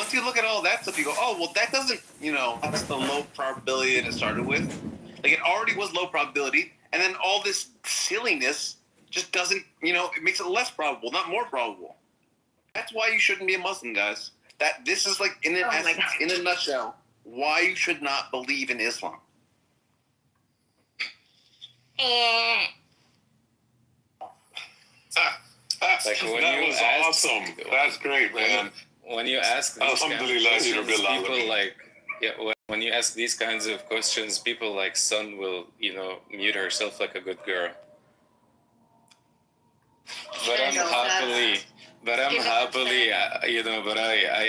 once you look at all that stuff, you go, oh, well, that doesn't, that's the low probability that it started with. Like, it already was low probability, and then all this silliness just doesn't, it makes it less probable, not more probable. That's why you shouldn't be a Muslim, guys. This is like, in a nutshell, why you should not believe in Islam. Like that was awesome. That's great, man. When you ask these kinds of questions, people like, when you ask these kinds of questions, people like Sun will, mute herself like a good girl. But I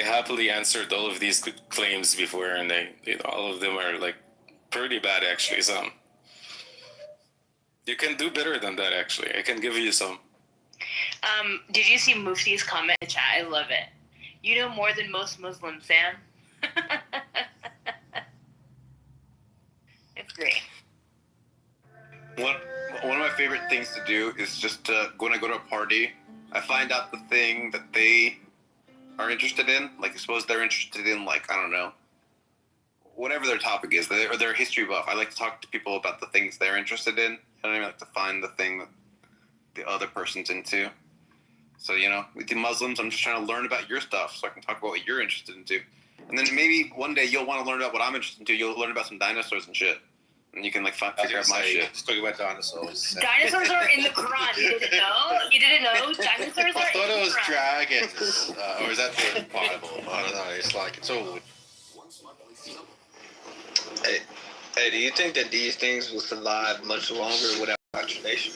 happily answered all of these claims before, and all of them are like pretty bad actually. Some you can do better than that actually. I can give you some. Did you see Mufti's comment in the chat? I love it. You know more than most Muslims, Sam. It's great. One of my favorite things to do is just when I go to a party, I find out the thing that they are interested in. Like, suppose they're interested in, like, I don't know, whatever their topic is, or their history buff. I like to talk to people about the things they're interested in, and I like to find the thing that the other person's into. So, with the Muslims, I'm just trying to learn about your stuff so I can talk about what you're interested into. And then maybe one day you'll want to learn about what I'm interested into. You'll learn about some dinosaurs and shit. And you can, like, figure out my shit. Just talking about dinosaurs. Dinosaurs are in the Quran. You didn't know? You didn't know? Dinosaurs are in the Quran. I thought it was dragons. Or is that the Bible? I don't know. It's all... Hey, do you think that these things will survive much longer without indoctrination?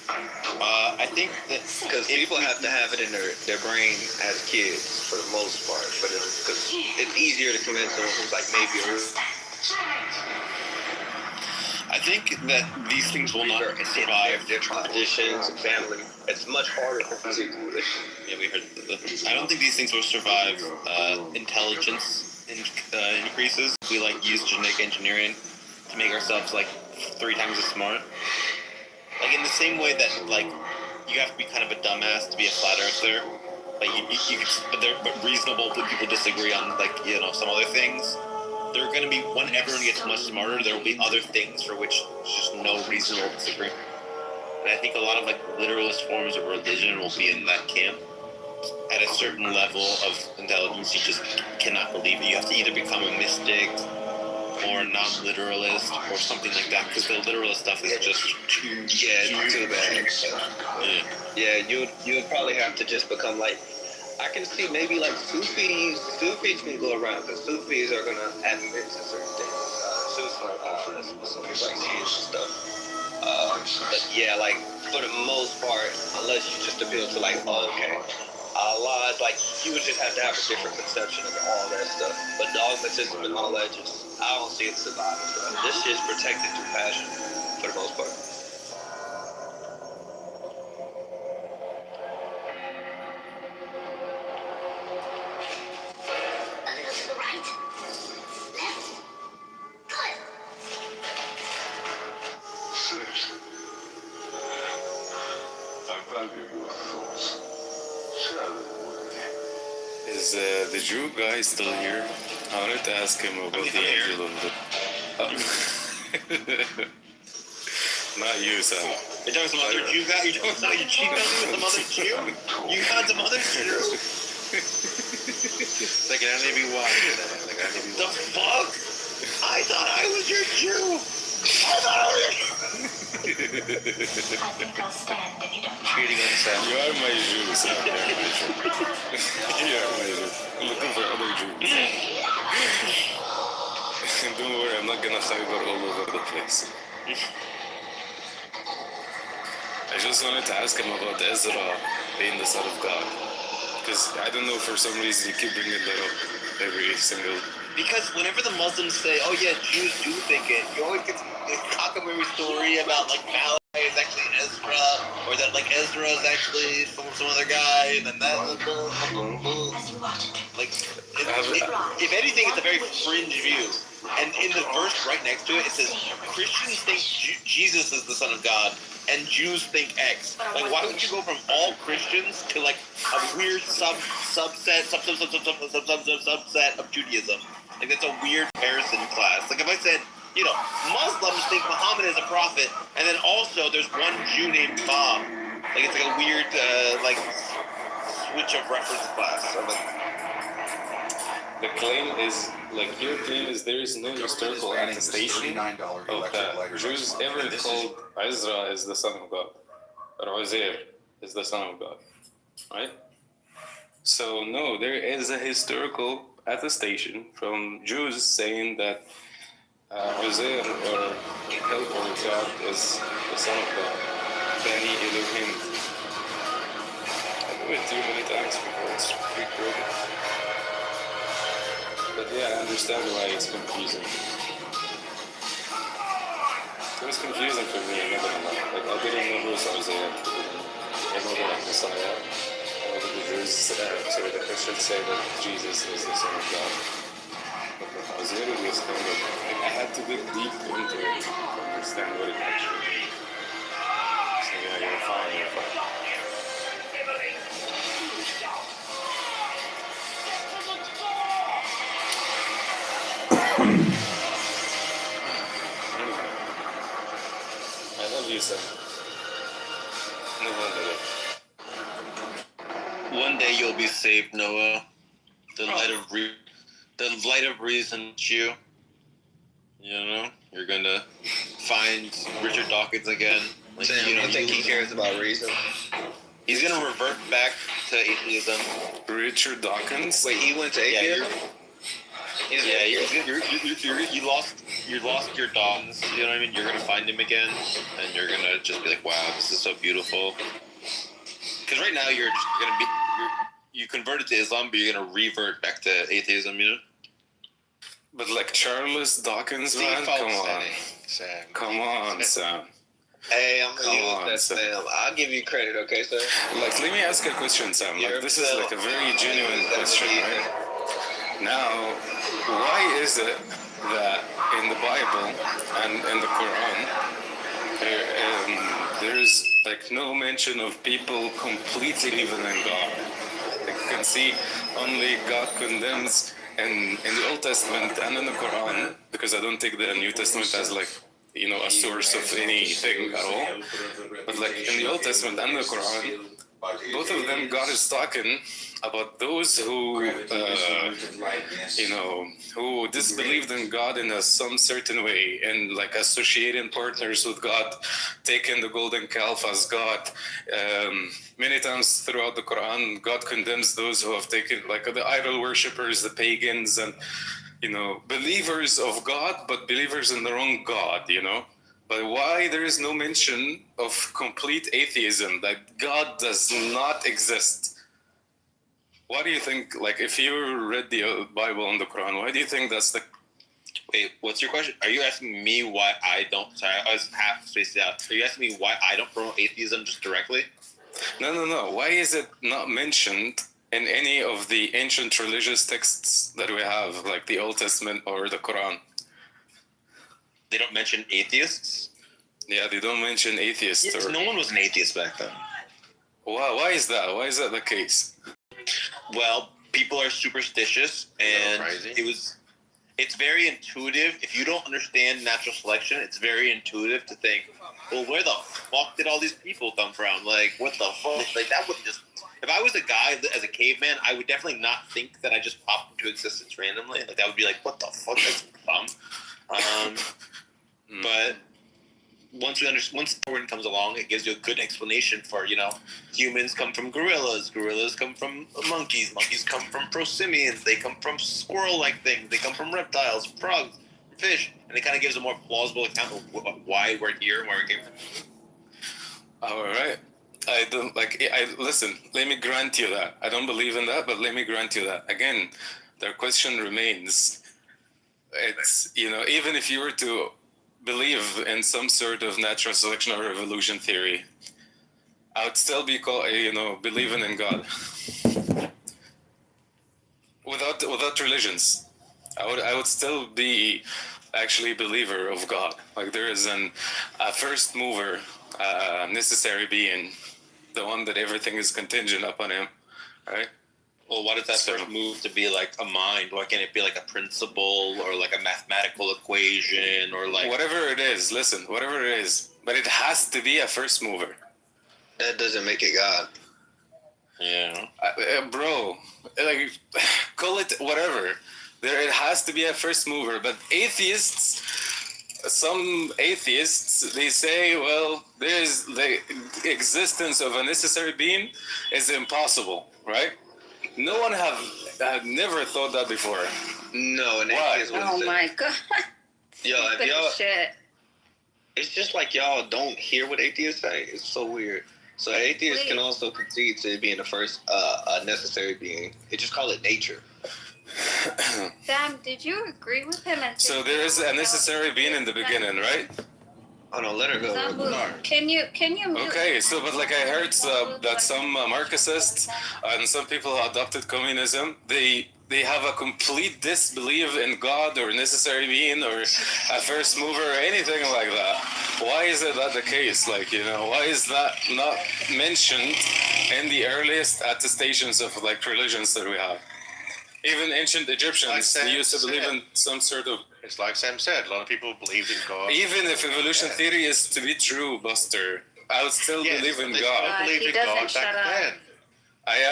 I think that... Because people have to have it in their brain as kids, for the most part. Because it's easier to convince them who's, like, maybe a real... I think that these things will not survive. Their traditions and family. It's much harder for people. Yeah, we heard. I don't think these things will survive intelligence increases. We use genetic engineering to make ourselves 3 times as smart. In the same way that you have to be kind of a dumbass to be a flat earther. But reasonable people disagree on some other things. There are going to be, when everyone gets much smarter, there will be other things for which there's just no reasonable disagreement. And I think a lot of literalist forms of religion will be in that camp. At a certain level of intelligence, you just cannot believe it. You have to either become a mystic or a non-literalist or something like that, because the literalist stuff is just too bad. Yeah, you would probably have to just become I can see maybe Sufis can go around, because Sufis are going to admit to certain things. Sufis and stuff. But yeah, for the most part, unless you just appeal to okay, Allah, you would just have to have a different conception of all that stuff. But dogmatism and all that, I don't see it surviving, bro. This shit's protected through passion, for the most part. Is the Jew guy still here? I wanted to ask him about the angel of the... Not you, Sam. You're talking some other Jew guy? You're talking some other Jew guy with some other Jew? You got some other Jew? I need to be watching that. The fuck? I thought I was your Jew! I thought I was your Jew! I think I'll stand if you don't mind. Cheating on Sam. You are my Jew, Sam. You are my Jew. You are my Jew. I'm looking for other Jews. Don't worry, I'm not gonna cyber all over the place. I just wanted to ask him about Ezra being the son of God. Because I don't know, for some reason you keep bringing that up every single... Because whenever the Muslims say, oh yeah, Jews do think it, you always get this cockamamie story about Malachi is actually Ezra, or that Ezra is actually some other guy, and then that if anything, it's a very fringe view. And in the verse right next to it, it says Christians think Jesus is the Son of God, and Jews think X. Like, why would you go from all Christians to like a weird subset of Judaism? Like, that's a weird comparison class. Like, if I said, Muslims think Muhammad is a prophet, and then also there's one Jew named Bob. Like, it's like a weird switch of reference class. So, like, The claim is, like, your claim is there is no historical attestation of that Jews ever called Ezra is the son of God, or Uzair is the son of God, right? So, no, there is a historical attestation from Jews saying that Uzair or Help or God is the son of God, Bani Elohim. I've read it too many times before, it's pretty good. But yeah, I understand why it's confusing. It was confusing for me, I'm not gonna lie. Like, I didn't know who was Isaiah. I know that Messiah. I know that the Jews, sorry, the Christians say that Jesus is the Son of God. But the Isaiah was kind of, like, I had to dig deep into it to understand what it actually means. So yeah, you're fine. I love you, sir. No wonder. one day you'll be saved, Noah. The light of reason, you. You're gonna find Richard Dawkins again. Like, Sam, you don't think he cares about reason? He's gonna revert back to atheism. Richard Dawkins? Wait, he went to atheism? You lost your Dawkins. You know what I mean? You're gonna find him again, and you're gonna just be like, "Wow, this is so beautiful." Because right now you converted to Islam, but you're gonna revert back to atheism. But like Charles Dawkins, man, come on. Sam. Come on, Sam. Hey, I'm gonna use that, Sam. Sam. I'll give you credit, okay, sir? Like, let me ask a question, Sam. Like, this is like a very genuine question, right? Now, why is it that in the Bible and in the Quran, there's like no mention of people completely believing in God? Like, you can see only God condemns in the Old Testament and in the Quran, because I don't take the New Testament as like, a source of anything at all. But like in the Old Testament and the Quran, both of them, God is talking about those who, who disbelieved in God in some certain way, and like associating partners with God, taking the golden calf as God. Many times throughout the Quran, God condemns those who have taken, like, the idol worshippers, the pagans, and believers of God, but believers in the wrong God. But why there is no mention of complete atheism, that God does not exist? Why do you think, like, if you read the Bible and the Quran, why do you think that's the... Wait, what's your question? Are you asking me why I don't... Sorry, I was half spaced out. Are you asking me why I don't promote atheism just directly? No. Why is it not mentioned in any of the ancient religious texts that we have, like the Old Testament or the Quran? They don't mention atheists? Yeah, they don't mention atheists. Yes, no one was an atheist back then. Why is that? Why is that the case? Well, people are superstitious, and it's very intuitive. If you don't understand natural selection, it's very intuitive to think, well, where the fuck did all these people come from? Like, what the fuck? Like, that would just... If I was a guy as a caveman, I would definitely not think that I just popped into existence randomly. Like, that would be like, what the fuck? That's dumb. But once Darwin comes along, it gives you a good explanation for, humans come from gorillas come from monkeys come from prosimians, they come from squirrel-like things, they come from reptiles, frogs, fish, and it kind of gives a more plausible account of why we're here and where we came from. All right. Listen, let me grant you that. I don't believe in that, but let me grant you that. Again, the question remains, it's, even if you were to believe in some sort of natural selection or evolution theory, I would still be believing in God. Without religions, I would still be actually a believer of God. Like, there is a first mover necessary being, the one that everything is contingent upon him, right? Well, why does that first move to be like a mind? Why can't it be like a principle or like a mathematical equation or like Whatever it is, listen, whatever it is, but it has to be a first mover. That doesn't make it God. Yeah. Bro, like, call it whatever. It has to be a first mover. But some atheists, they say, well, there's the existence of a necessary being is impossible, right? No one had never thought that before. No, and Why? atheists would Oh say, my god. yo, if Stupid y'all, shit. it's just like y'all don't hear what atheists say. It's so weird. So atheists Wait. can also concede to it being the first a necessary being. They just call it nature. Sam, did you agree with him? And So there is a necessary being in the beginning, right? Oh no, let her go. Samu, can you mute? Okay, so but like I heard that some Marxists and some people who adopted communism, they have a complete disbelief in God or necessary being or a first mover or anything like that. Why is it that the case? Like, why is that not mentioned in the earliest attestations of like religions that we have? Even ancient Egyptians, they used to believe in some sort of. It's like Sam said, a lot of people believed in God. Even if evolution theory is to be true, Buster, I would still believe in they God. still believed He in doesn't God shut back up. then.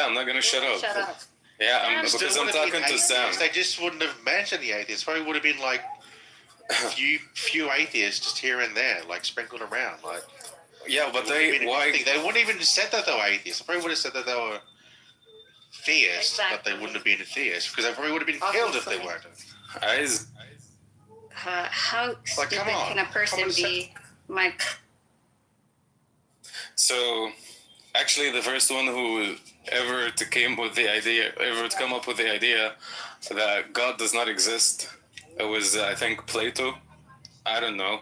I'm not gonna shut up. Shut up. Yeah, Still because I'm Wouldn't have talking been to Sam. atheists. They just wouldn't have mentioned the atheists. Probably would have been like a few atheists just here and there, like sprinkled around. Like, Yeah, but they why? wouldn't even have said that they were atheists. They probably would have said that they were theists, but they Exactly. wouldn't have been a theist because they probably would have been killed if they Obviously. weren't. How stupid come on. can a person Common be? My So, actually, the first one who ever to come up with the idea that God does not exist, it was I think Plato. I don't know.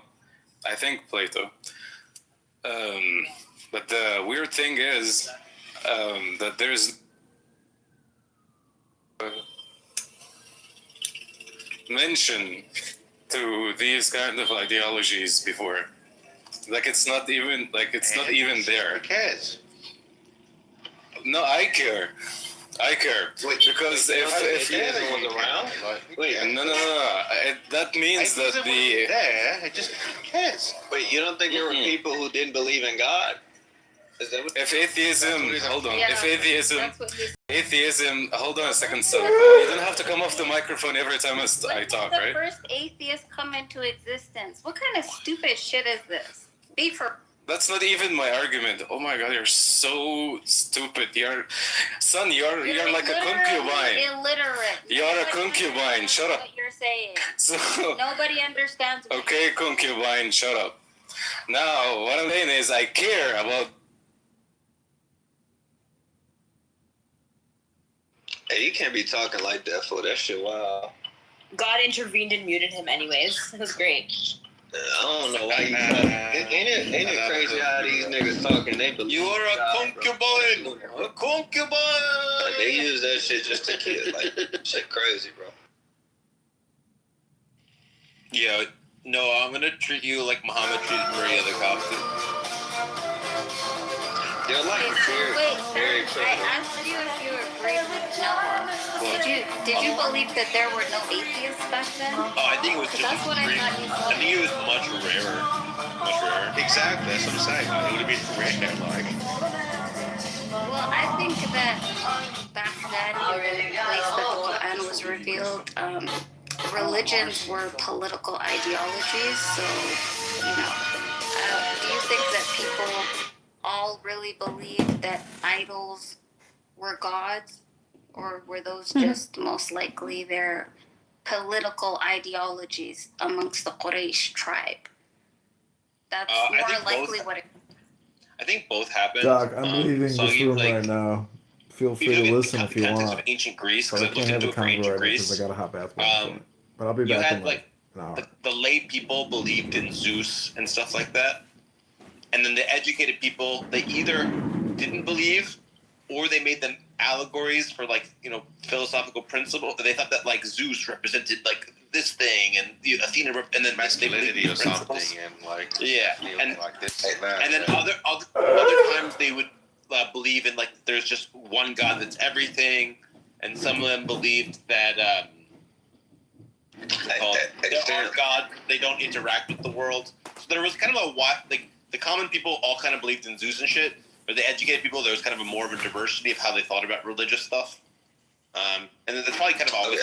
I think Plato. But the weird thing is that there's mention to these kind of ideologies before. Like it's not even there. Who cares? No, I care. Because if atheism was around? Wait, no, that means that Atheism wasn't the there. It just who cares? wait, you don't think there were people who didn't believe in God? Is that what? if atheism, hold on, Yeah, if that's what he's atheism, hold on a second, son. You don't have to come off the microphone every time I When talk, did the right? first atheist come into existence? What kind of stupid shit is this? Be for That's not even my argument. Oh my god, you're so stupid. You're like a concubine. Illiterate. You're a Nobody concubine. understands Shut up. What you're saying. So, Nobody understands. What okay, concubine, shut up. Now, what I'm saying is I care about. Hey, you can't be talking like that for that shit. Wow. God intervened and muted him anyways. It was great. I don't know why you talking. Ain't it crazy how these niggas talking? They believe You are a God, bro. concubine. A concubine. Like, they use that shit just to kill. Like, shit crazy, bro. Yeah. No, I'm gonna treat you like Muhammad treated Maria the Coptic. They're like very Sam, I asked you if you agreed with Noah. Did you believe that there were no atheists back then? Oh, I think it was just. That's what I thought you I said. think it was much rarer. Much rarer. Exactly. That's what I'm saying. Like, it would have been rare. Like, Well, I think that back then, in the place that the Quran was revealed, religions were political ideologies. So, do you think that people all really believed that idols were gods, or were those just most likely their political ideologies amongst the Quraysh tribe? That's I more think likely both- what it. I think both happened. Doc, I'm leaving so this you, room like, right now. Feel If free you to look listen at if the you context want. of ancient Greece, But because I I've can't looked have into the it for ancient convo right now because Greece, I got a hot bathroom. But I'll be you back had in like an hour. the lay people believed in Zeus and stuff like that, and then the educated people, they either didn't believe or they made them allegories for like philosophical principle. They thought that like Zeus represented like this thing, and Athena, and then masculinity or something, principles. and like and like this and that. and then other times they would believe in like there's just one God that's everything, and some of them believed that there are gods, they don't interact with the world. So there was kind of a like the common people all kind of believed in Zeus and shit, but the educated people there was kind of more of a diversity of how they thought about religious stuff. And then that's probably kind of always.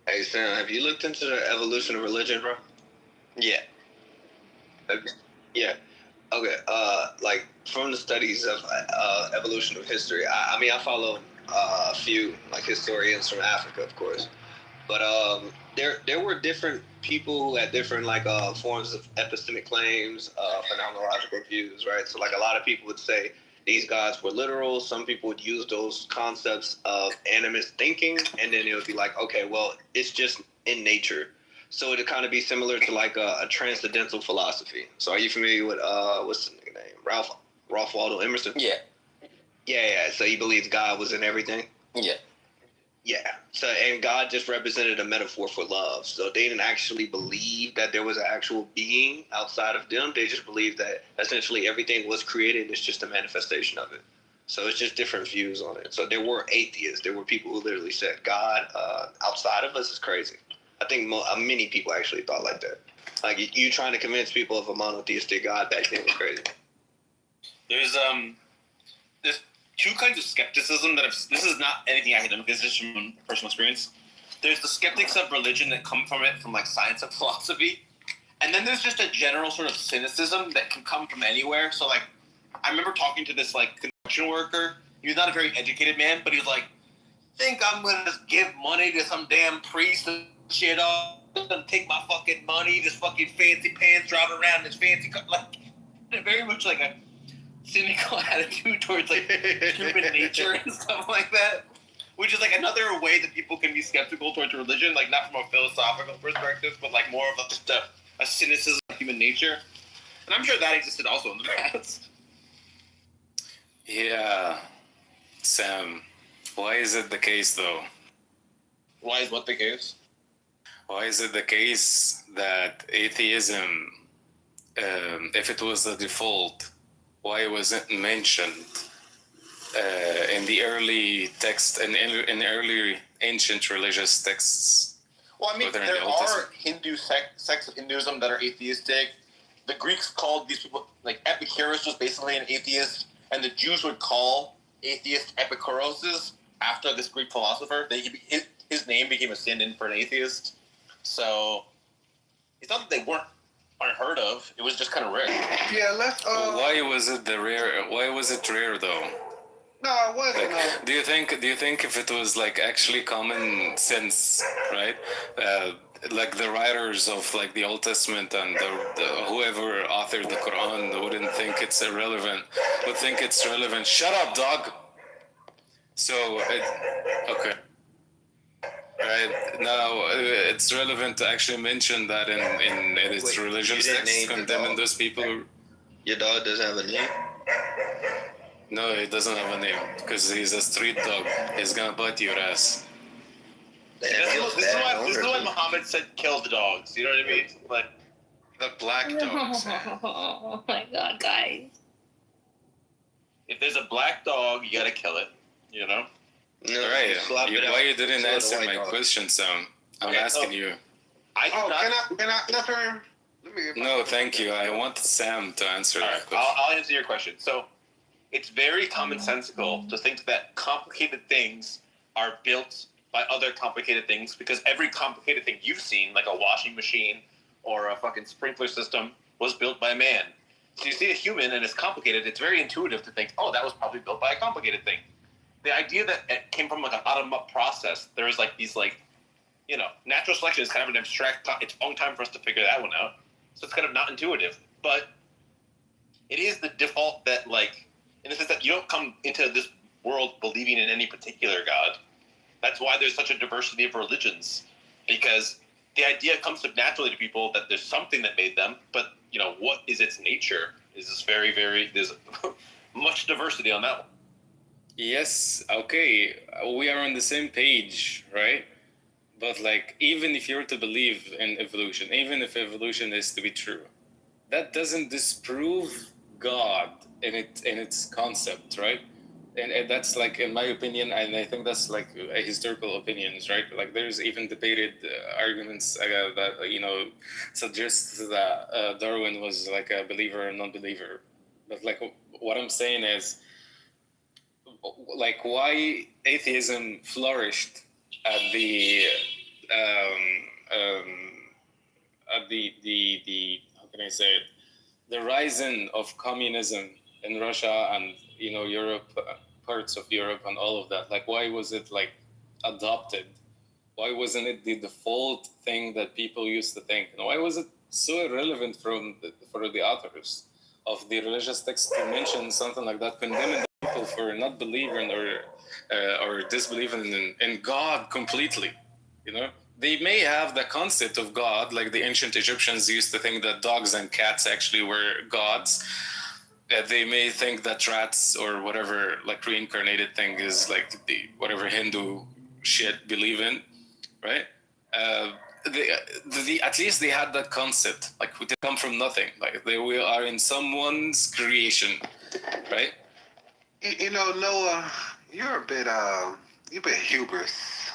Hey, Sam, have you looked into the evolution of religion, bro? Yeah. Yeah. Okay. Like from the studies of evolution of history, I mean, I follow a few like historians from Africa, of course, but there were different people who had different like forms of epistemic claims, phenomenological views, right? So like a lot of people would say these gods were literal. Some people would use those concepts of animist thinking, and then it would be like, okay, well, it's just in nature. So it'd kind of be similar to like a transcendental philosophy. So are you familiar with what's the name? Ralph Waldo Emerson? Yeah. Yeah. So he believes God was in everything. Yeah. Yeah. So and God just represented a metaphor for love. So they didn't actually believe that there was an actual being outside of them. They just believed that essentially everything was created. It's just a manifestation of it. So it's just different views on it. So there were atheists. There were people who literally said God outside of us is crazy. I think many people actually thought like that. Like you trying to convince people of a monotheistic God back then was crazy. There's two kinds of skepticism that this is not anything academic. This is just from personal experience. There's the skeptics of religion that come from it from like science and philosophy, and then there's just a general sort of cynicism that can come from anywhere. So like, I remember talking to this like construction worker. He was not a very educated man, but he was like, "Think I'm gonna just give money to some damn priest and shit up? I'm gonna take my fucking money, this fucking fancy pants, drive around this fancy like very much like a cynical attitude towards like human nature and stuff like that, which is like another way that people can be skeptical towards religion, like not from a philosophical perspective, but like more of just a cynicism of human nature. And I'm sure that existed also in the past. Yeah, Sam, why is it the case though? Why is what the case? Why is it the case that atheism, if it was the default, why wasn't mentioned in the early text and in early ancient religious texts? Well, I mean, there are Hindu sects of Hinduism that are atheistic. The Greeks called these people, like Epicurus was basically an atheist, and the Jews would call atheist Epicuroses after this Greek philosopher. His name became a stand-in for an atheist. So it's not that they weren't unheard of. It was just kind of rare. Yeah, let's. Why was it rare? Why was it rare though? No, it wasn't. Like, do you think if it was like actually common sense, right? Like the writers of like the Old Testament and the whoever authored the Quran wouldn't think it's irrelevant. Would think it's relevant. Shut up, dog. So okay. Right now, it's relevant to actually mention that in its religious text, condemning those people. Your dog doesn't have a name? No, he doesn't have a name because he's a street dog. He's gonna bite your ass. This is why Muhammad said kill the dogs. You know what I mean? Like The black dogs. Oh my god, guys. if there's a black dog, you gotta kill it. You know. No, Right. Why you didn't Slap answer the my white dog. question, Sam? I'm Okay, asking so- you. Can Can I? Let me get No, thank you. I want Sam to answer that question. I'll answer your question. So, it's very commonsensical to think that complicated things are built by other complicated things, because every complicated thing you've seen, like a washing machine or a fucking sprinkler system, was built by a man. So you see a human and it's complicated, it's very intuitive to think, oh, that was probably built by a complicated thing. The idea that it came from like a bottom-up process, there was like these like, natural selection is kind of an abstract, it's a long time for us to figure that one out. So it's kind of not intuitive, but it is the default that like, in the sense that you don't come into this world believing in any particular God. That's why there's such a diversity of religions, because the idea comes up naturally to people that there's something that made them, but what is its nature is this very, very, there's much diversity on that one. Yes, okay, we are on the same page, right? But like, even if you're to believe in evolution, even if evolution is to be true, that doesn't disprove God in its concept, right? And that's like, in my opinion, and I think that's like a historical opinions, right? Like, there's even debated arguments that suggest that Darwin was like a believer or non-believer. But like, what I'm saying is, like, why atheism flourished at the how can I say it, the rising of communism in Russia and Europe, parts of Europe and all of that. Like, why was it like adopted? Why wasn't it the default thing that people used to think? And why was it so irrelevant for the authors of the religious text to mention something like that, condemning the people for not believing or disbelieving in God completely? They may have the concept of God, like the ancient Egyptians used to think that dogs and cats actually were gods. They may think that rats or whatever, like, reincarnated thing is like the whatever Hindu shit believe in, right? At least they had that concept, like, we come from nothing, like we are in someone's creation, right? Noah, you're a bit hubris.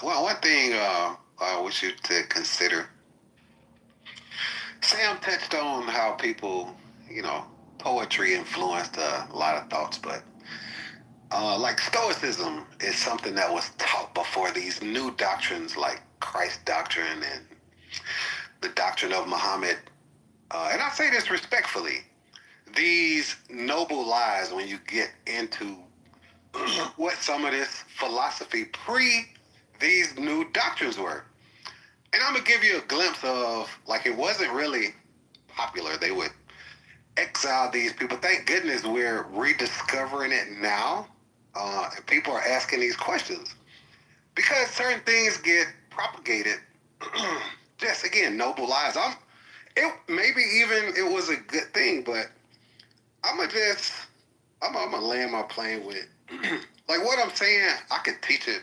Well, one thing I wish you to consider. Sam touched on how people, poetry influenced a lot of thoughts, but like Stoicism is something that was taught before these new doctrines like Christ doctrine and the doctrine of Muhammad. And I say this respectfully. These noble lies, when you get into what some of this philosophy these new doctrines were. And I'm going to give you a glimpse of, like, it wasn't really popular. They would exile these people. Thank goodness we're rediscovering it now. And people are asking these questions. Because certain things get propagated. Just, again, noble lies. Maybe even it was a good thing, but I'm going to land my plane with, like, what I'm saying, I could teach it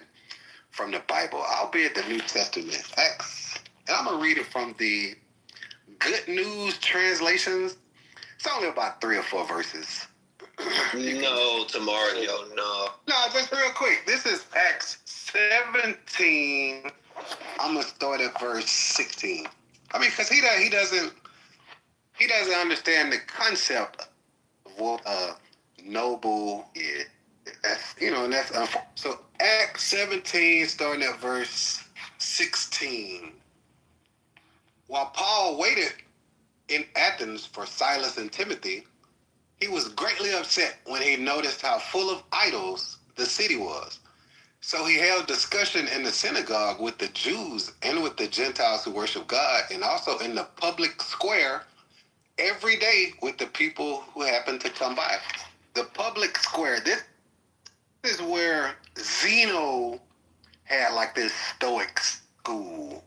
from the Bible, albeit the New Testament. Acts, and I'm going to read it from the Good News translations. It's only about 3 or 4 verses. No, Tamario, no. No, just real quick. This is Acts 17. I'm going to start at verse 16. I mean, because he doesn't understand the concept of what noble is. So Acts 17, starting at verse 16. While Paul waited in Athens for Silas and Timothy, he was greatly upset when he noticed how full of idols the city was. So he held discussion in the synagogue with the Jews and with the Gentiles who worship God, and also in the public square every day with the people who happened to come by. The public square, this is where Zeno had like this Stoic school,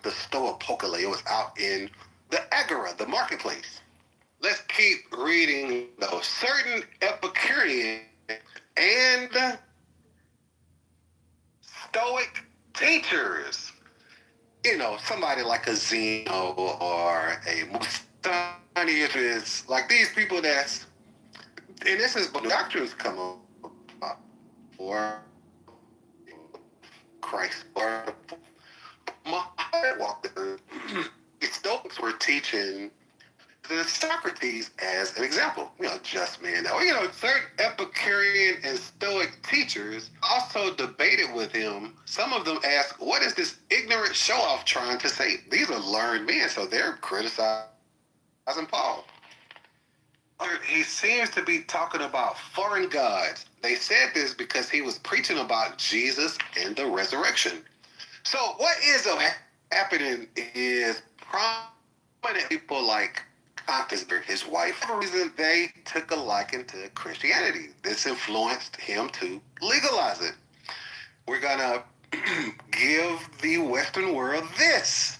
the Stoapokale. It was out in the Agora, the marketplace. Let's keep reading though. Certain Epicurean and Stoic teachers, somebody like a Zeno or a Musanius, like these people and this is what doctrines come up for Christ or Muhammad walked the Stoics were teaching the Socrates as an example, just man. Certain Epicurean and Stoic teachers also debated with him. Some of them asked, what is this ignorant show-off trying to say? These are learned men, so they're criticizing Paul. He seems to be talking about foreign gods. They said this because he was preaching about Jesus and the resurrection. So what is happening is prominent people like Congressman, his wife, for the reason they took a liking to Christianity. This influenced him to legalize it. We're going to give the Western world this.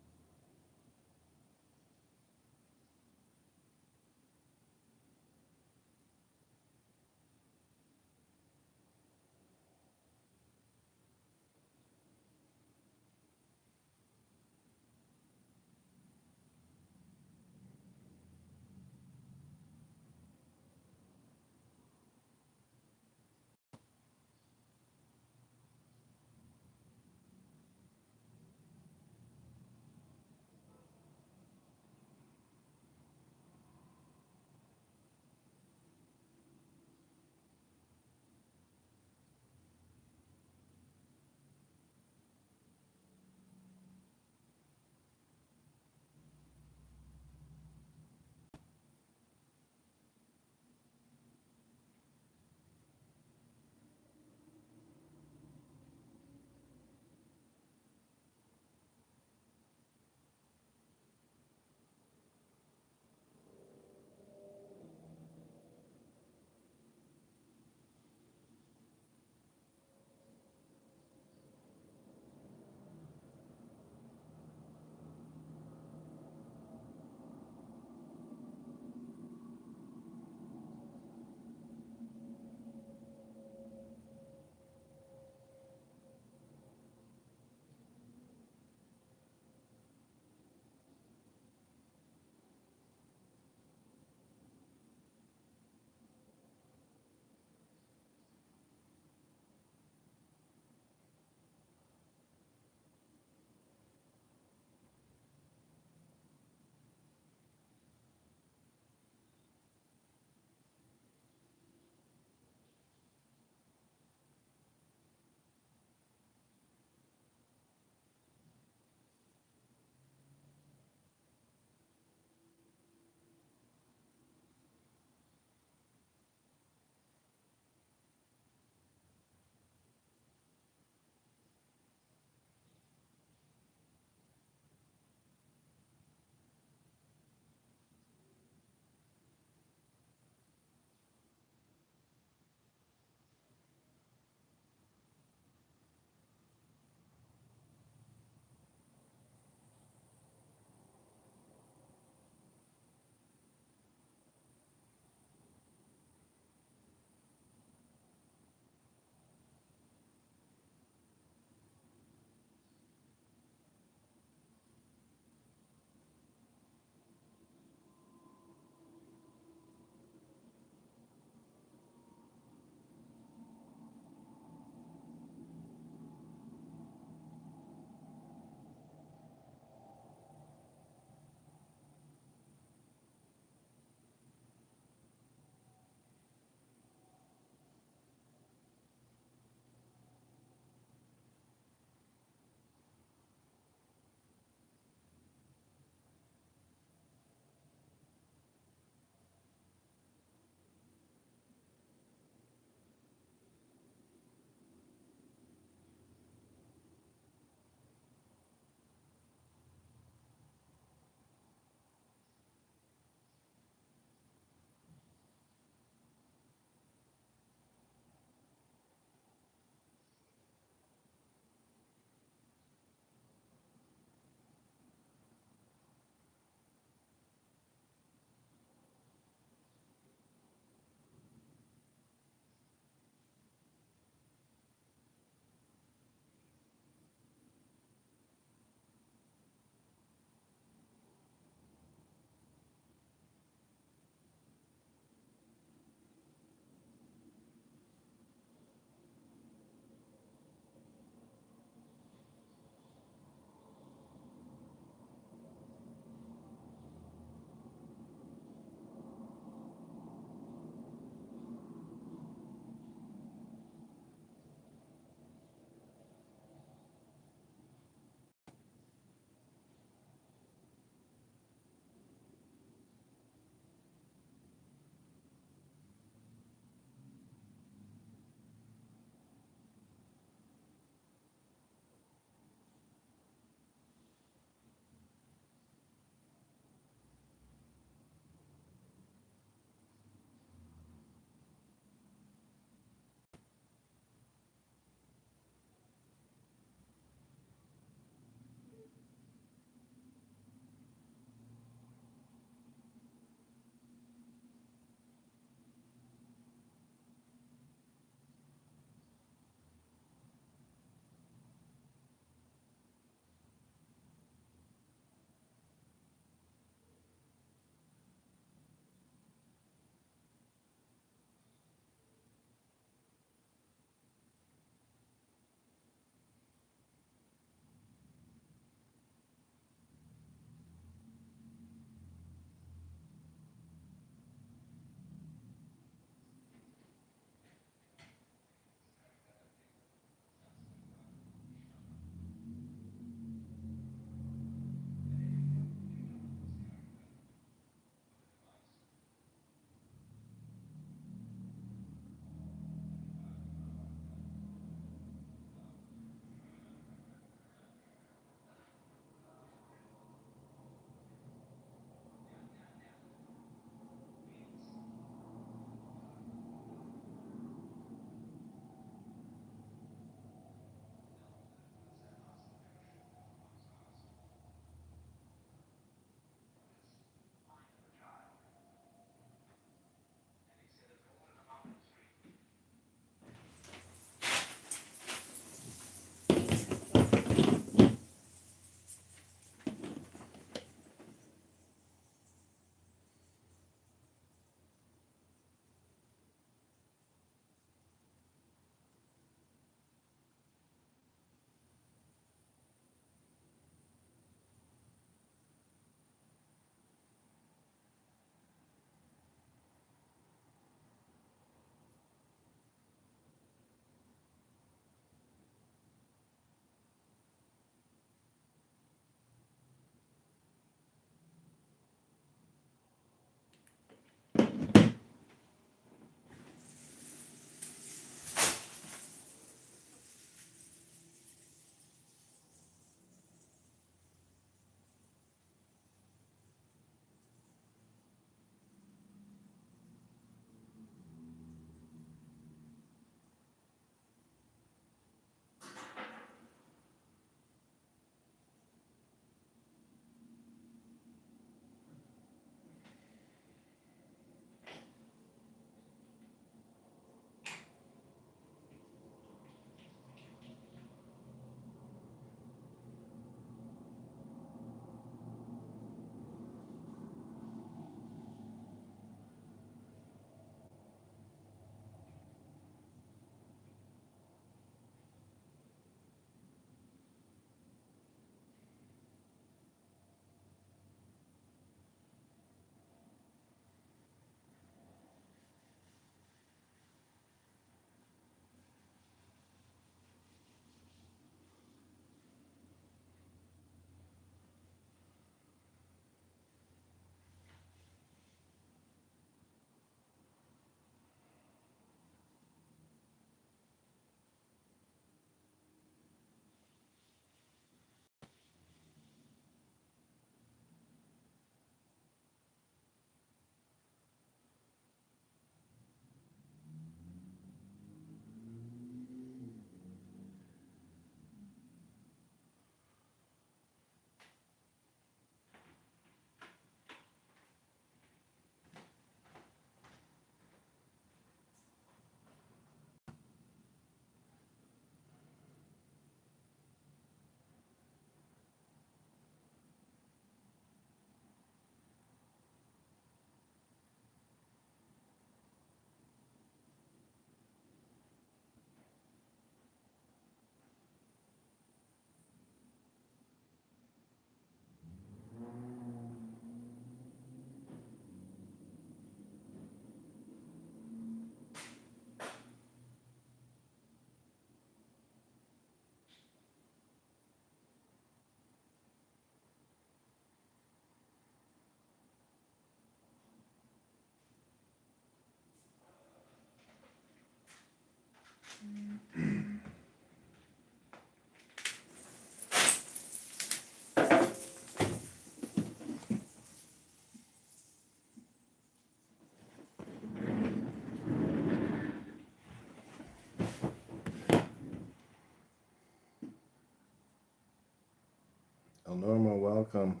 welcome.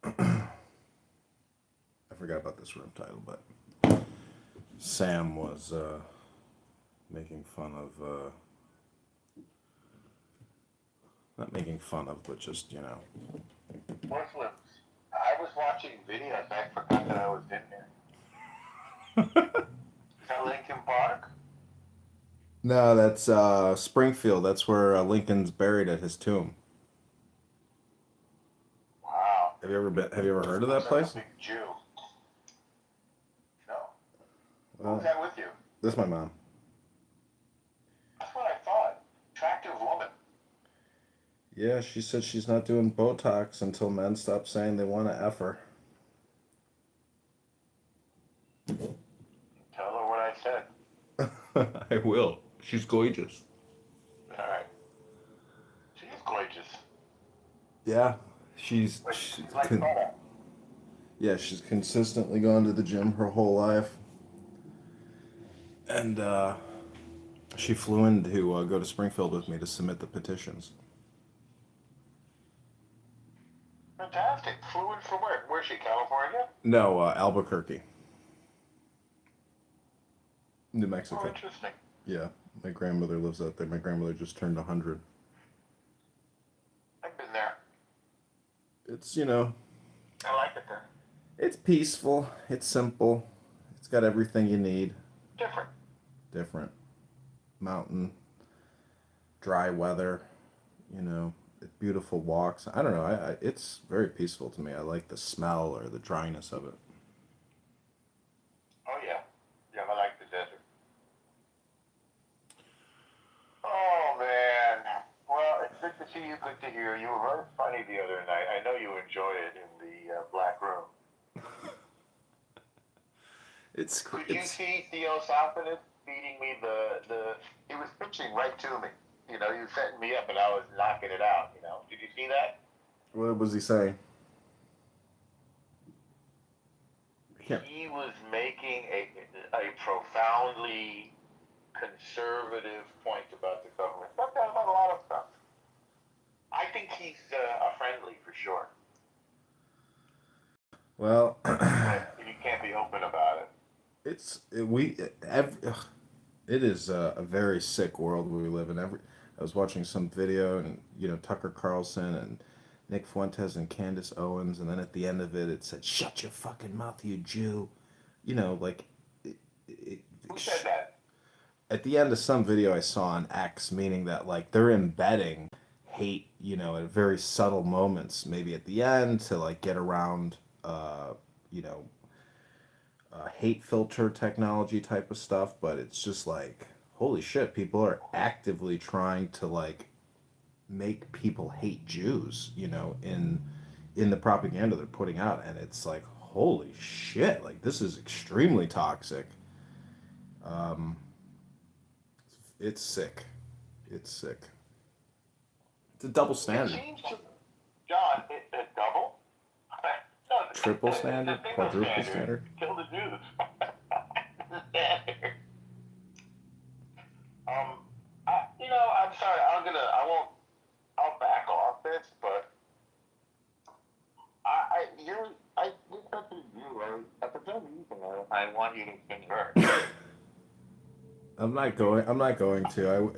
I forgot about this room title, but Sam was making fun of, not making fun of, but just, Muslims. I was watching videos. I forgot that I was in there. Is that Lincoln Park? No, that's Springfield. That's where Lincoln's buried at his tomb. Wow. Have you ever heard of that place? I'm a big Jew. No. Well, Who's that with you? this is my mom. That's what I thought. Attractive woman. Yeah, she said she's not doing Botox until men stop saying they want to F her. Tell her what I said. I will. She's gorgeous. All right. She is gorgeous. Yeah, she's Like butter. yeah, she's consistently gone to the gym her whole life. And she flew in to go to Springfield with me to submit the petitions. Fantastic. Flew in from where? Where's she, California? No, Albuquerque, New Mexico. Oh, interesting. Yeah, my grandmother lives out there. My grandmother just turned 100. I've been there. It's, I like it there. it's peaceful. It's simple. It's got everything you need. Different. Mountain, dry weather, beautiful walks. I don't know. It's very peaceful to me. I like the smell or the dryness of it. Oh, yeah. Yeah, I like the desert. Oh, man. Well, it's good to see you. Good to hear you. You were very funny the other night. I know you enjoyed it in the Black Room. Did you see Theosophanis feeding me he was pitching right to me. He was setting me up and I was knocking it out, Did you see that? What was he saying? He was making a profoundly conservative point about the government. About a lot of stuff. I think he's a friendly for sure. Well, But you can't be open about it. It is a very sick world we live in. I was watching some video and Tucker Carlson and Nick Fuentes and Candace Owens, and then at the end of it, it said, "Shut your fucking mouth, you Jew." Like. Who said that? At the end of some video I saw on X, meaning that like they're embedding hate, at very subtle moments, maybe at the end to like get around, hate filter technology type of stuff, but it's just like, holy shit, people are actively trying to like make people hate Jews, in the propaganda they're putting out, and it's like, holy shit, like this is extremely toxic. It's sick. It's sick. It's a double standard. It seems to, John, a double? No, Triple standard? Quadruple standard? Kill the Jews. I'm sorry. I'll back off this, but you're such a Jew, right? For some reason, I want you to convert. I'm not going to.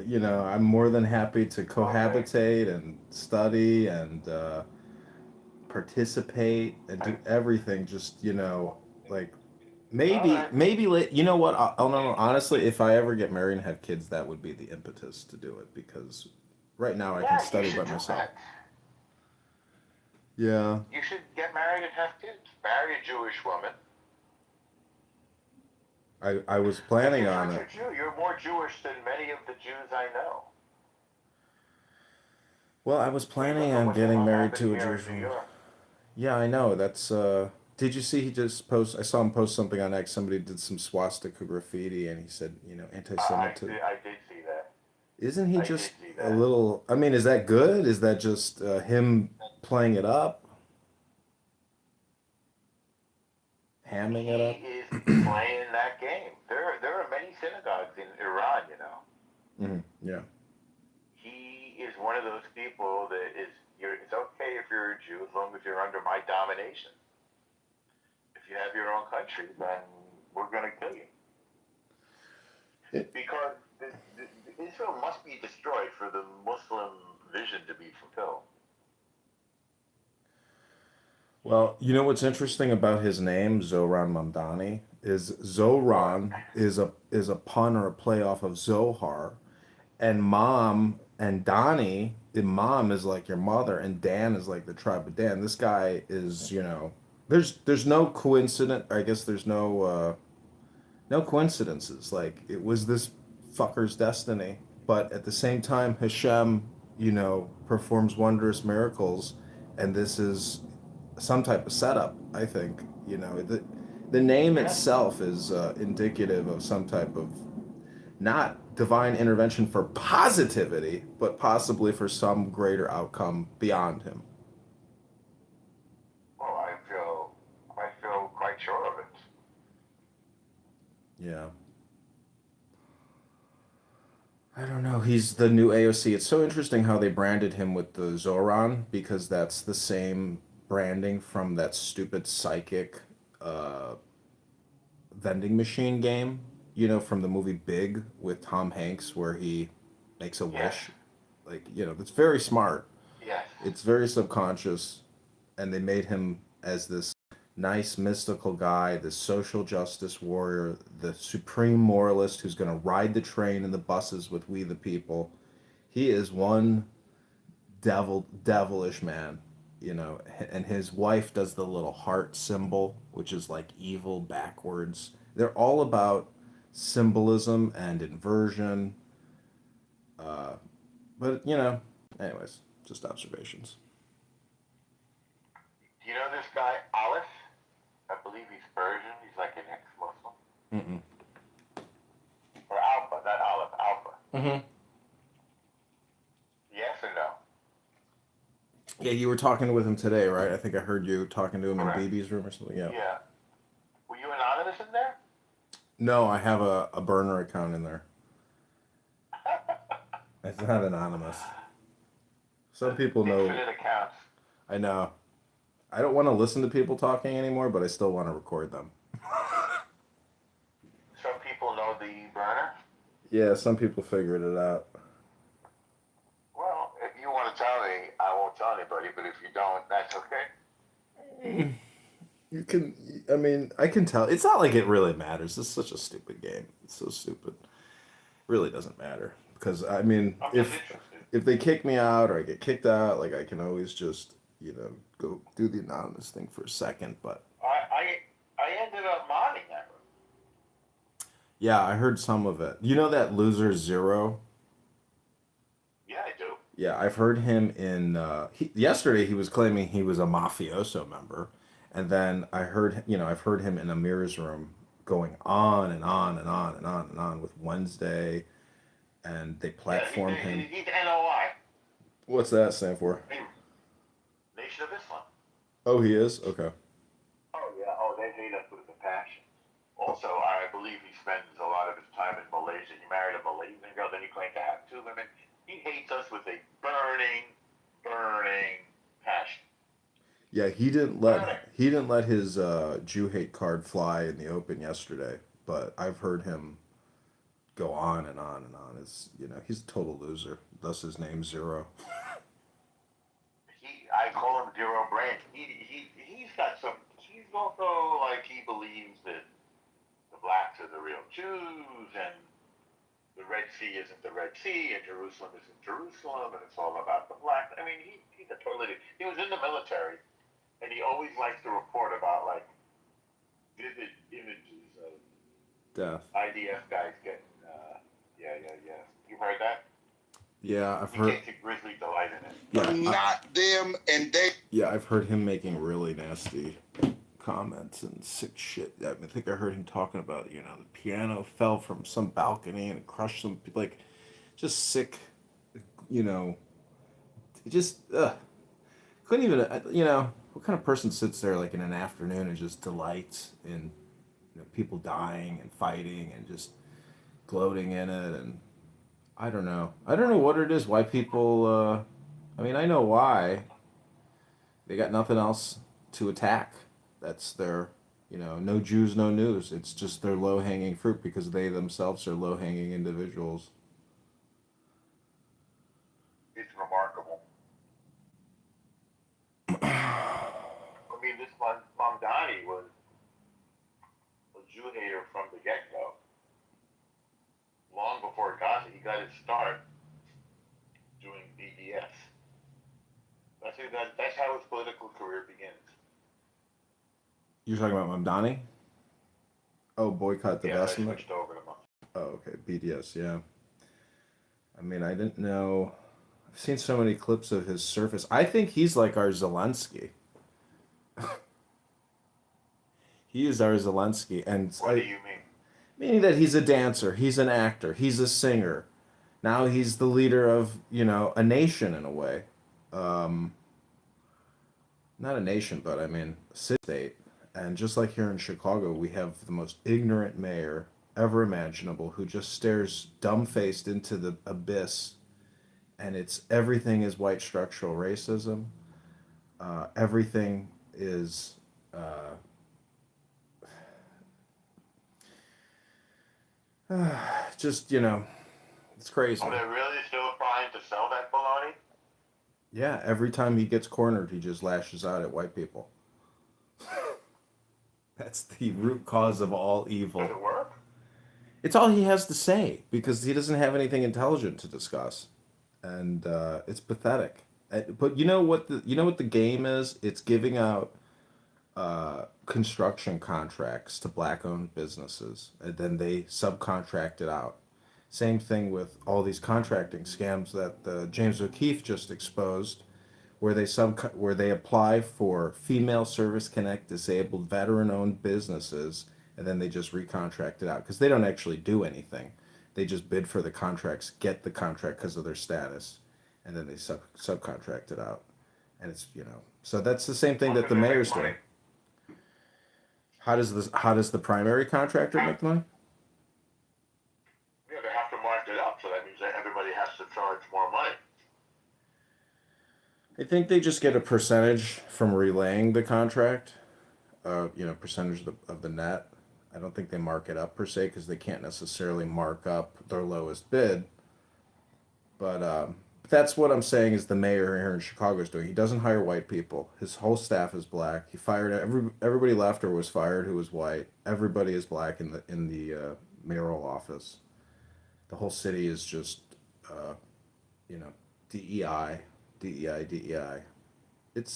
I'm more than happy to cohabitate and study and participate and do everything. Just like maybe you know what? No, honestly, if I ever get married and have kids, that would be the impetus to do it, because right now I can study by myself. Yeah. You should get married and have kids. Marry a Jewish woman. I was planning on it. You're more Jewish than many of the Jews I know. Well, I was planning on getting married to a Jewish woman. Yeah, I know. That's did you see he just post? I saw him post something on X. Somebody did some swastika graffiti, and he said, anti-Semitic. I did see that. Isn't he just a little? I mean, is that good? Is that just him playing it up? Hamming it up? He is playing that game. There are many synagogues in Iran, Mm-hmm. Yeah. He is one of those people that is, it's okay if you're a Jew as long as you're under my domination. If you have your own country, then we're going to kill you. Because Israel must be destroyed for the Muslim vision to be fulfilled. Well, you know what's interesting about his name, Zohran Mamdani, is Zohran is a pun or a play off of Zohar, and Mom and Dani, the mom is like your mother, and Dan is like the tribe of Dan. This guy is, there's no coincidence. I guess there's no coincidences. Like it was this fucker's destiny, but at the same time, Hashem, performs wondrous miracles, and this is some type of setup. I think the name itself is indicative of some type of not divine intervention for positivity, but possibly for some greater outcome beyond him. Well, I feel quite sure of it. Yeah. I don't know. He's the new AOC. It's so interesting how they branded him with the Zoran, because that's the same branding from that stupid psychic vending machine game, from the movie Big with Tom Hanks, where he makes a wish. Like, it's very smart. Yes. It's very subconscious, and they made him as this nice mystical guy, this social justice warrior, the supreme moralist who's going to ride the train and the buses with we the people. He is one devilish man, and his wife does the little heart symbol, which is like evil backwards. They're all about symbolism and inversion. But anyways, just observations. Do you know this guy, Aleph? I believe he's Persian. He's like an ex-Muslim. Or Alpha, not Aleph, Alpha. Yes or no? Yeah, you were talking with him today, right? I think I heard you talking to him Correct. in BB's room or something. Yeah. Yeah. Were you anonymous in there? No, I have a burner account in there. It's not anonymous. Some people know. Infinite accounts. I know. I don't want to listen to people talking anymore, but I still want to record them. Some people know the burner. Yeah, some people figured it out. Well, if you want to tell me, I won't tell anybody, but if you don't, that's okay. You can, I mean, I can tell. It's not like it really matters. It's such a stupid game. It's so stupid. Really doesn't matter. Because, I mean, if they kick me out or I get kicked out, like, I can always just, go do the anonymous thing for a second, but... I ended up modding that room. Yeah, I heard some of it. You know that loser Zero? Yeah, I do. Yeah, I've heard him in... yesterday he was claiming he was a mafioso member, and then I've heard him in Amir's room going on and on and on and on and on with Wednesday, and they platform him. He's NOI. What's that stand for? Nation of Islam. Oh, he is? Okay. Oh, yeah. Oh, they hate us with a passion. Also, I believe he spends a lot of his time in Malaysia. He married a Malaysian girl, then he claimed to have 2 women. He hates us with a burning passion. Yeah, he didn't let his Jew hate card fly in the open yesterday, but I've heard him go on and on and on. He's a total loser. Thus his name Zero. I call him Zero Brand. He's got some. He's also like he believes that the blacks are the real Jews and the Red Sea isn't the Red Sea and Jerusalem isn't Jerusalem and it's all about the blacks. I mean, he's a totally. He was in the military, and he always likes to report about like vivid images of Death. IDF guys getting. Yeah. You've heard that? Yeah, I've He heard. takes a grisly delight in it. Yeah, Not them and they. yeah, I've heard him making really nasty comments and sick shit. I think I heard him talking about, the piano fell from some balcony and it crushed some, like, just sick, just, couldn't even, what kind of person sits there, like, in an afternoon and just delights in, people dying and fighting and just gloating in it, and I don't know what it is, why people, I know why, They got nothing else to attack. That's their, no Jews, no news. It's just their low hanging fruit because they themselves are low hanging individuals. It's remarkable. I mean, this Mamdani was a Jew hater from the get-go. Long before Gaza, he got his start doing BDS. That's how his political career begins. You're talking about Mamdani? Oh, boycott Yes, I divestment? switched over to Mamdani. Oh, okay. BDS, yeah. I mean, I didn't know. I've seen so many clips of his surface. I think he's like our Zelensky. He is our Zelensky. And What do you mean? meaning that he's a dancer, he's an actor, he's a singer. Now he's the leader of, a nation in a way. Not a nation, but I mean, a city state. And just like here in Chicago, we have the most ignorant mayor ever imaginable who just stares dumb-faced into the abyss. And everything is white structural racism. Everything is just, it's crazy. Are they really still trying to sell that baloney? Yeah, every time he gets cornered, he just lashes out at white people. That's the root cause of all evil. Does it work? It's all he has to say because he doesn't have anything intelligent to discuss, and it's pathetic. But you know what the game is? It's giving out construction contracts to black-owned businesses, and then they subcontract it out. Same thing with all these contracting scams that James O'Keefe just exposed, where they apply for female Service Connect disabled veteran-owned businesses, and then they just recontract it out because they don't actually do anything. They just bid for the contracts, get the contract because of their status, and then they subcontract it out. And it's so that's the same thing that the mayor's doing. How does the primary contractor make the money? Yeah, they have to mark it up, so that means that everybody has to charge more money. I think they just get a percentage from relaying the contract, percentage of the net. I don't think they mark it up per se because they can't necessarily mark up their lowest bid. But that's what I'm saying is the mayor here in Chicago is doing. He doesn't hire white people. His whole staff is black. He fired everybody left or was fired who was white. Everybody is black in the mayoral office. The whole city is just DEI. DEI. Did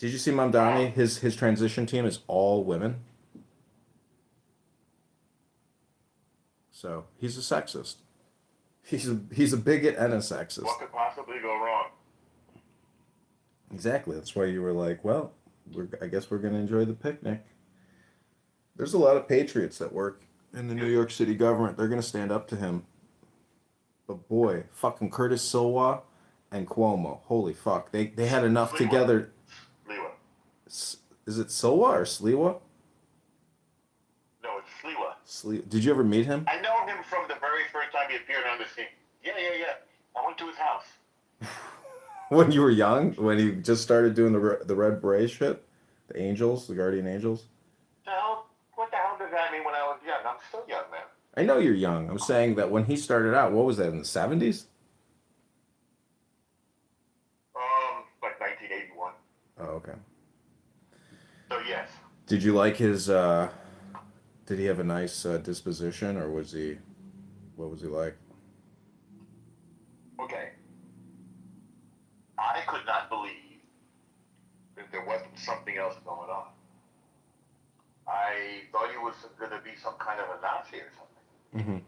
you see Mamdani? His transition team is all women. So he's a sexist. He's a bigot and a sexist. What could possibly go wrong? Exactly. That's why you were like, well, I guess we're gonna enjoy the picnic. There's a lot of patriots that work in the New York City government. They're gonna stand up to him. But boy, fucking Curtis Silwa and Cuomo, holy fuck, they had enough Sliwa. together. Sliwa. Is it Silwa or Sliwa? No, it's Sliwa. Did you ever meet him? I know him from the very first time he appeared on the scene. Yeah. I went to his house. When you were young, when he just started doing the red beret shit, the Angels, the Guardian Angels. What the hell does that mean when I was young? I'm still young, man. I know you're young. I'm saying that when he started out, what was that, in the 70s? Like 1981. Oh, okay. So yes. Did you like his? Did he have a nice disposition, or was he? What was he like? Okay. I could not believe that there wasn't something else going on. I thought he was going to be some kind of a Nazi or something. Mm-hmm.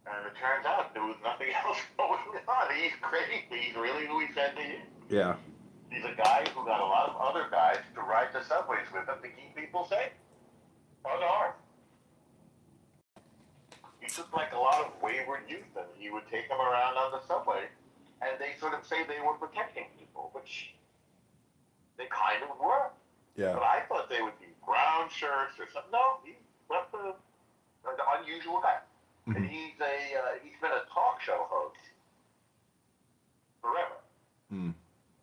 And it turns out there was nothing else going on. He's crazy. He's really who he said he is. Yeah. He's a guy who got a lot of other guys to ride the subways with him to keep people safe. Unarmed. He took like a lot of wayward youth and he would take them around on the subway and they sort of say they were protecting people, which they kind of were. Yeah. But I thought they would be brown shirts or something. No, he's left an unusual guy. Mm-hmm. And he's been a talk show host forever. Mm.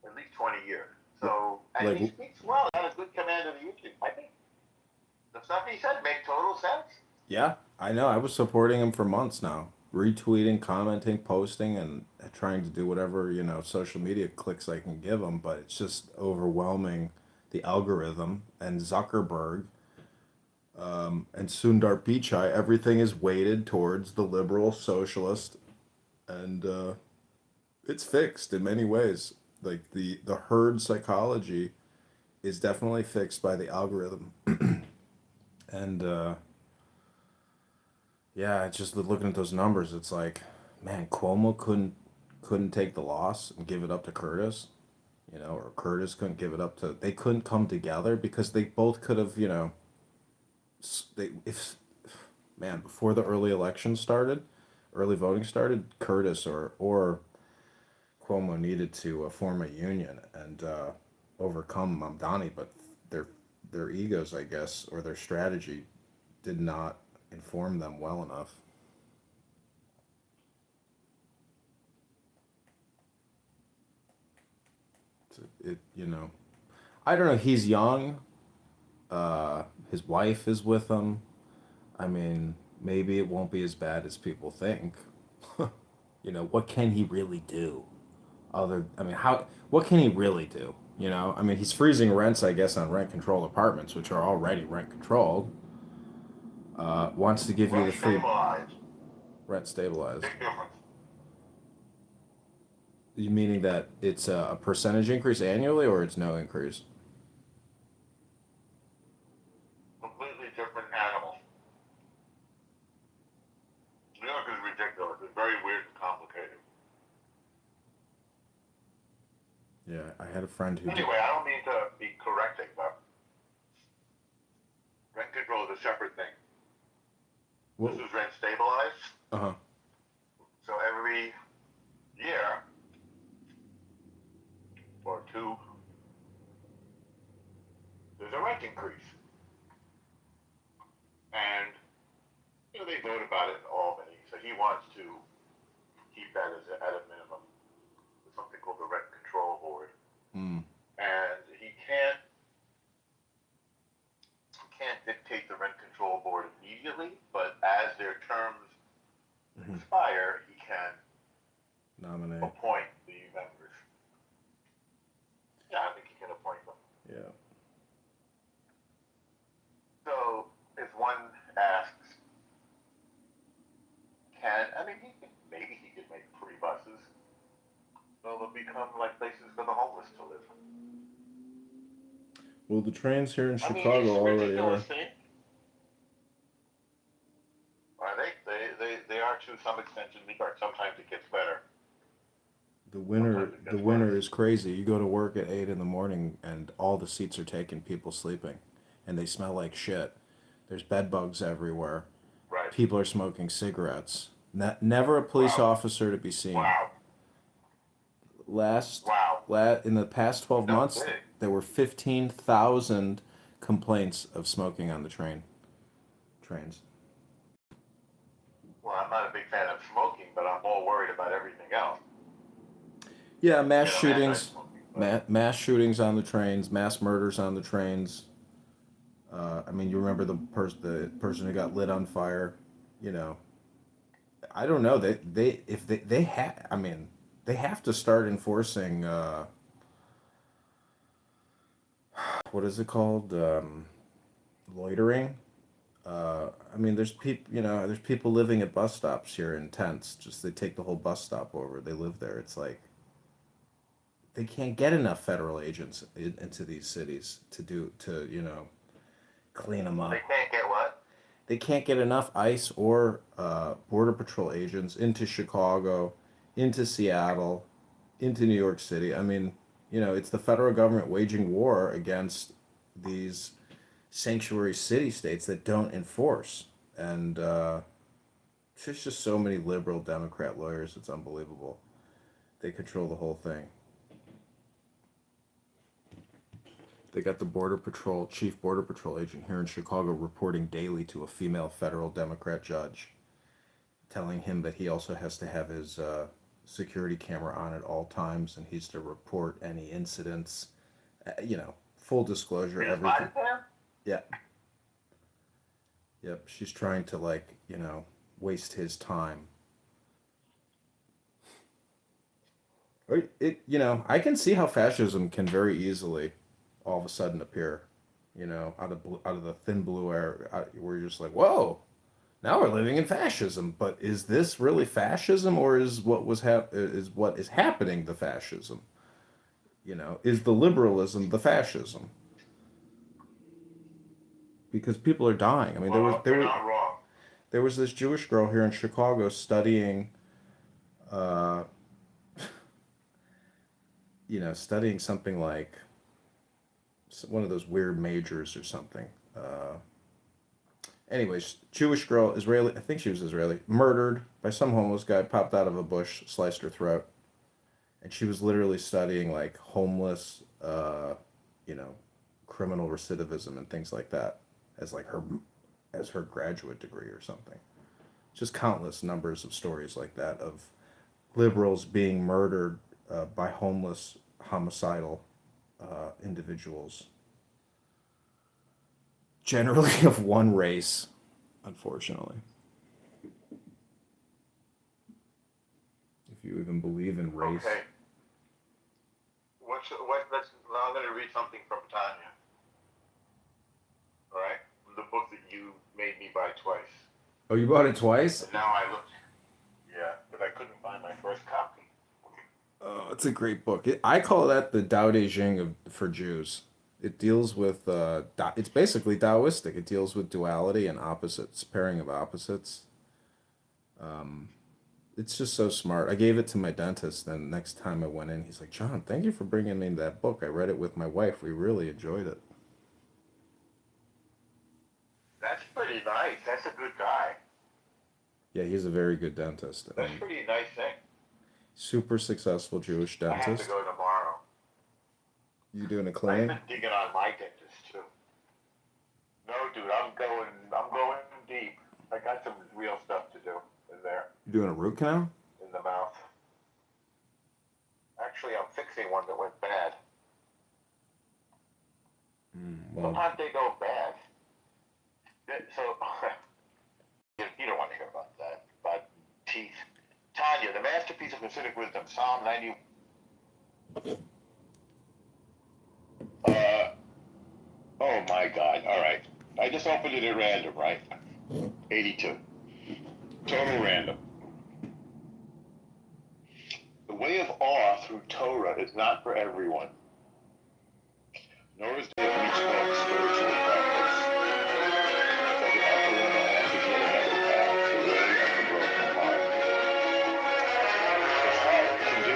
At least 20 years. So, and Like- he speaks well. He had a good command of the YouTube. I think the stuff he said make total sense. Yeah, I know. I was supporting him for months now, retweeting, commenting, posting, and trying to do whatever, social media clicks I can give him, but it's just overwhelming the algorithm and Zuckerberg and Sundar Pichai. Everything is weighted towards the liberal socialist, and it's fixed in many ways. Like the herd psychology is definitely fixed by the algorithm. And yeah, it's just looking at those numbers. It's like, man, Cuomo couldn't take the loss and give it up to Curtis, or Curtis couldn't give it up to. They couldn't come together because they both could have, they if man before the early election started, early voting started, Curtis or Cuomo needed to form a union and overcome Mamdani, but their egos, I guess, or their strategy did not inform them well enough. I don't know. He's young. His wife is with him. I mean, maybe it won't be as bad as people think. What can he really do? What can he really do? I mean, he's freezing rents, I guess, on rent controlled apartments, which are already rent controlled. Wants to give you the free Stabilized. rent stabilized. Big difference. You meaning that it's a percentage increase annually, or it's no increase? Completely different animal. New York is ridiculous. It's very weird and complicated. Yeah, I had a friend who did. Anyway, I don't mean to be correcting, but rent control is a separate thing. What? This is rent stabilized. Uh-huh. So every year or two, there's a rent increase. And they vote about it in Albany, so he wants to keep that at a minimum. There's something called the Rent Control Board. Mm. And he can't dictate the Rent Control Board immediately, but as their terms expire, he can Nominate. appoint the members. Yeah, I think he can appoint them. Yeah. So if one asks, maybe he could make free buses. So they'll become like places for the homeless to live. Well, the trains here in It's Chicago already are. ridiculous thing. Are they? They are to some extent in New York. Sometimes it gets better. The winter is crazy. You go to work at 8 in the morning and all the seats are taken, people sleeping, and they smell like shit. There's bed bugs everywhere. Right. People are smoking cigarettes. Never a police officer to be seen. Wow. In the past 12 months, big. there were 15,000 complaints of smoking on the trains. Well, I'm not a big fan of smoking, but I'm more worried about everything else. Yeah, mass shootings, anti-smoking, but- mass shootings on the trains, mass murders on the trains. You remember the person who got lit on fire. I don't know. They have to start enforcing. What is it called? Loitering. There's people living at bus stops here in tents. Just they take the whole bus stop over. They live there. It's like they can't get enough federal agents into these cities to clean them up. They can't get what? They can't get enough ICE or Border Patrol agents into Chicago, into Seattle, into New York City. It's the federal government waging war against these sanctuary city-states that don't enforce. And there's just so many liberal Democrat lawyers, it's unbelievable. They control the whole thing. They got the chief Border Patrol agent here in Chicago reporting daily to a female federal Democrat judge, telling him that he also has to have his security camera on at all times and he's to report any incidents You know, full disclosure, His everything. body plan? Yeah. Yep. She's trying to like, you know, waste his time. Or you know, I can see how fascism can very easily, all of a sudden appear, you know, out of the thin blue air, where you're just like, whoa, now we're living in fascism. But is this really fascism, or is what is happening the fascism? You know, is the liberalism the fascism? Because people are dying. I mean, Well, you're not wrong. there was this Jewish girl here in Chicago studying, uh, you know, studying something like one of those weird majors or something. Anyways, Jewish girl, Israeli, I think she was Israeli, murdered by some homeless guy, popped out of a bush, sliced her throat, and she was literally studying like homeless, you know, criminal recidivism and things like that as like her graduate degree or something. Just countless numbers of stories like that of liberals being murdered by homeless, homicidal individuals, generally of one race, unfortunately. If you even believe in race. Okay. Now I'm going to read something from Tanya. All right? The book that you made me buy twice. Oh, you bought it twice? And now I looked. Yeah, but I couldn't find my first copy. Oh, it's a great book. I call that the Tao Te Ching for Jews. It deals with, it's basically Taoistic. It deals with duality and opposites, pairing of opposites. It's just so smart. I gave it to my dentist, and next time I went in, he's like, John, thank you for bringing me that book. I read it with my wife. We really enjoyed it. That's pretty nice. That's a good guy. Yeah, he's a very good dentist. That's pretty nice thing. Super successful Jewish I have to dentist. go tomorrow. You doing a I've clean? been digging on my dentist too. No, dude, I'm going deep. I got some real stuff to do in there, You doing a root canal? in the mouth. Actually, I'm fixing one that went bad. Well, Sometimes they go bad. So, you don't want to hear about that. About teeth. Tanya, the masterpiece of Hasidic wisdom, Psalm 90. Oh my God. All right. I just opened it at random, right? 82. Total random. The way of awe through Torah is not for everyone. Nor is the only book